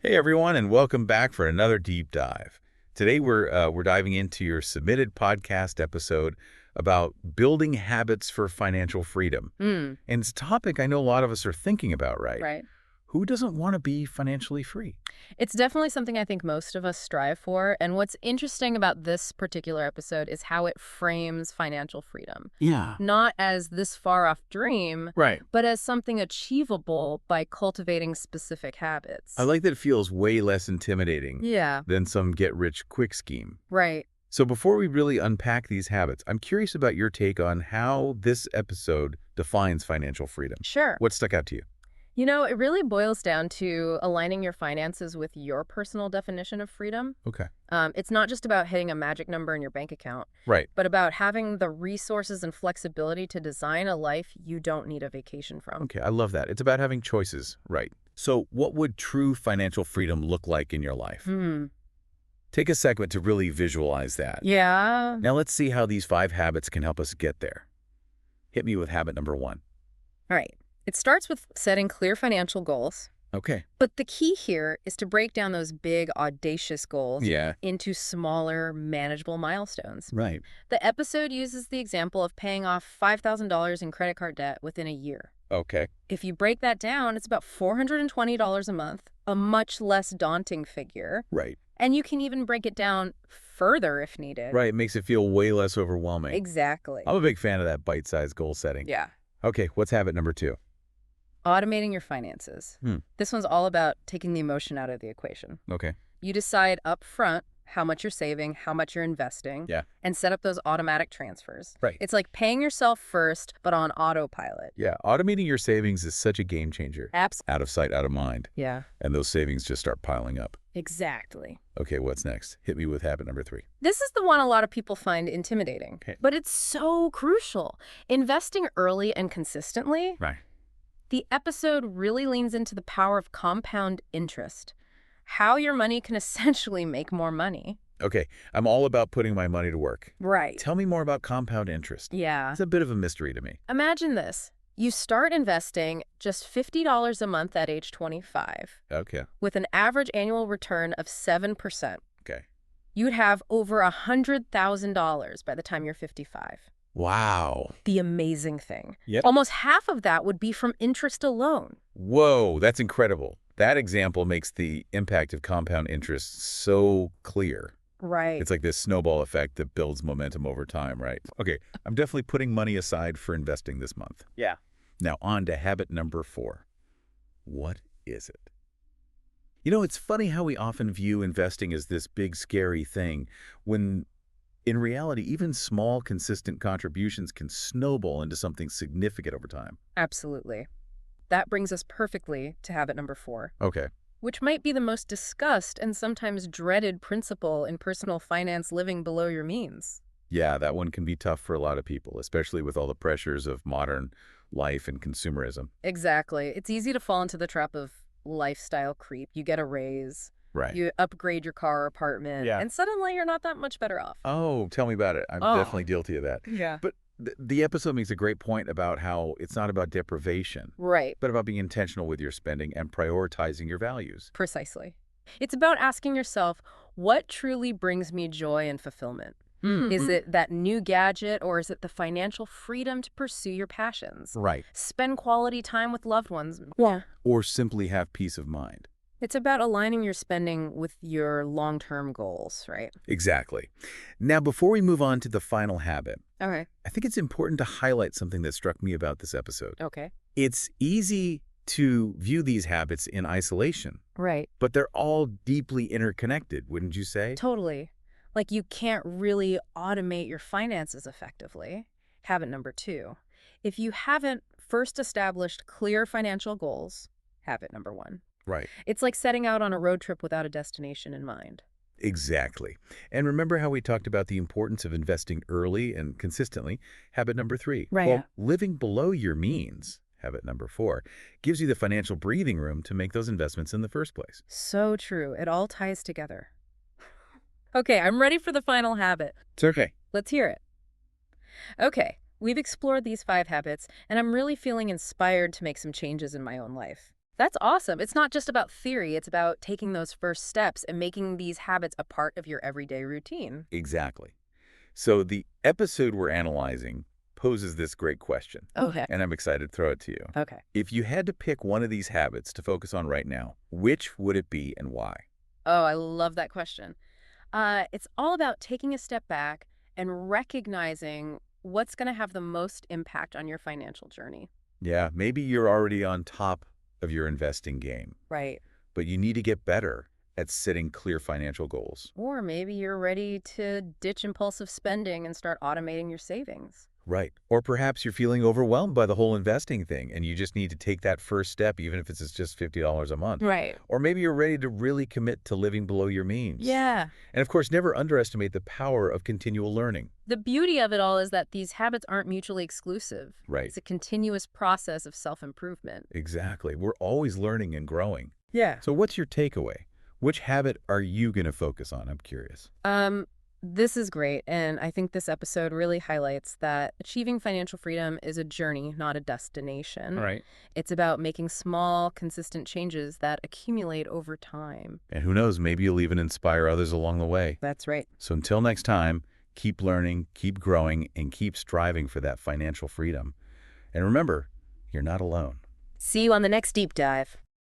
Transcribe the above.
Hey everyone, and welcome back for another deep dive. Today we're diving into your submitted podcast episode about building habits for financial freedom. Mm, And it's a topic I know a lot of us are thinking about, right? right. Who doesn't want to be financially free? It's definitely something I think most of us strive for. And what's interesting about this particular episode is how it frames financial freedom. Yeah. Not as this far off dream, Right. but as something achievable by cultivating specific habits. I like that it feels way less intimidating Yeah, than some get-rich-quick scheme. right. So before we really unpack these habits, I'm curious about your take on how this episode defines financial freedom. Sure. What stuck out to you? It really boils down to aligning your finances with your personal definition of freedom. Okay. It's not just about hitting a magic number in your bank account, Right. but about having the resources and flexibility to design a life you don't need a vacation from. Okay, I love that. It's about having choices, right? So what would true financial freedom look like in your life? Hmm. Take a segment to really visualize that. Yeah. Now let's see how these 5 habits can help us get there. Hit me with habit number 1. All right. It starts with setting clear financial goals. Okay. But the key here is to break down those big, audacious goals Yeah. into smaller, manageable milestones. Right. The episode uses the example of paying off $5,000 in credit card debt within a year. Okay. If you break that down, it's about $420 a month, a much less daunting figure. Right. And you can even break it down further if needed. Right. It makes it feel way less overwhelming. Exactly. I'm a big fan of that bite-sized goal setting. Yeah. Okay, what's habit number 2? Automating your finances. Hmm. This one's all about taking the emotion out of the equation. Okay. You decide up front how much you're saving, how much you're investing, Yeah. and set up those automatic transfers. Right. It's like paying yourself first, but on autopilot. Yeah, automating your savings is such a game changer. Absolutely. Out of sight, out of mind. Yeah, And those savings just start piling up. exactly. Okay, what's next? Hit me with habit number 3. This is the one a lot of people find intimidating, Okay. but it's so crucial. Investing early and consistently. Right. The episode really leans into the power of compound interest, how your money can essentially make more money. Okay, I'm all about putting my money to work. Right. Tell me more about compound interest. Yeah. It's a bit of a mystery to me. Imagine this. You start investing just $50 a month at age 25 Okay. with an average annual return of 7%. Okay. You'd have over $100,000 by the time you're 55. Wow. The amazing thing. Yep. Almost half of that would be from interest alone. Whoa, that's incredible. That example makes the impact of compound interest so clear. Right. It's like this snowball effect that builds momentum over time, right? Okay, I'm definitely putting money aside for investing this month. Yeah. Now on to habit number 4. What is it? You know, it's funny how we often view investing as this big, scary thing when in reality, even small, consistent contributions can snowball into something significant over time. Absolutely. That brings us perfectly to habit number 4, Okay. which might be the most discussed and sometimes dreaded principle in personal finance, living below your means. Yeah, that one can be tough for a lot of people, especially with all the pressures of modern life and consumerism. Exactly. It's easy to fall into the trap of lifestyle creep. You get a raise, Right. you upgrade your car or apartment, Yeah. and suddenly you're not that much better off. Oh, tell me about it. I'm Oh. definitely guilty of that. Yeah. But the episode makes a great point about how it's not about deprivation, Right. but about being intentional with your spending and prioritizing your values. Precisely. It's about asking yourself, what truly brings me joy and fulfillment? Is it that new gadget, or is it the financial freedom to pursue your passions? Right. Spend quality time with loved ones. Yeah. Or simply have peace of mind. It's about aligning your spending with your long-term goals, right? Exactly. Now, before we move on to the final habit, Okay. I think it's important to highlight something that struck me about this episode. Okay. It's easy to view these habits in isolation, Right. but they're all deeply interconnected, wouldn't you say? Totally. Like, you can't really automate your finances effectively. Habit number 2. If you haven't first established clear financial goals, habit number 1. Right. It's like setting out on a road trip without a destination in mind. Exactly. And remember how we talked about the importance of investing early and consistently? Habit number 3. Right. Well, living below your means, habit number 4, gives you the financial breathing room to make those investments in the first place. So true. It all ties together. Okay, I'm ready for the final habit. It's okay. Let's hear it. Okay, we've explored these 5 habits, and I'm really feeling inspired to make some changes in my own life. That's awesome. It's not just about theory, it's about taking those first steps and making these habits a part of your everyday routine. Exactly. So the episode we're analyzing poses this great question, Okay. and I'm excited to throw it to you. Okay. If you had to pick one of these habits to focus on right now, which would it be and why? Oh, I love that question. It's all about taking a step back and recognizing what's going to have the most impact on your financial journey. Yeah, maybe you're already on top of your investing game, Right. but you need to get better at setting clear financial goals. Or maybe you're ready to ditch impulsive spending and start automating your savings. Right. Or perhaps you're feeling overwhelmed by the whole investing thing and you just need to take that first step, even if it's just $50 a month. Right. Or maybe you're ready to really commit to living below your means. Yeah. And of course, never underestimate the power of continual learning. The beauty of it all is that these habits aren't mutually exclusive. Right. It's a continuous process of self-improvement. Exactly. We're always learning and growing. Yeah. So what's your takeaway? Which habit are you going to focus on? I'm curious. This is great, and I think this episode really highlights that achieving financial freedom is a journey, not a destination. All right. It's about making small, consistent changes that accumulate over time. And who knows, maybe you'll even inspire others along the way. That's right. So until next time, keep learning, keep growing, and keep striving for that financial freedom. And remember, you're not alone. See you on the next deep dive.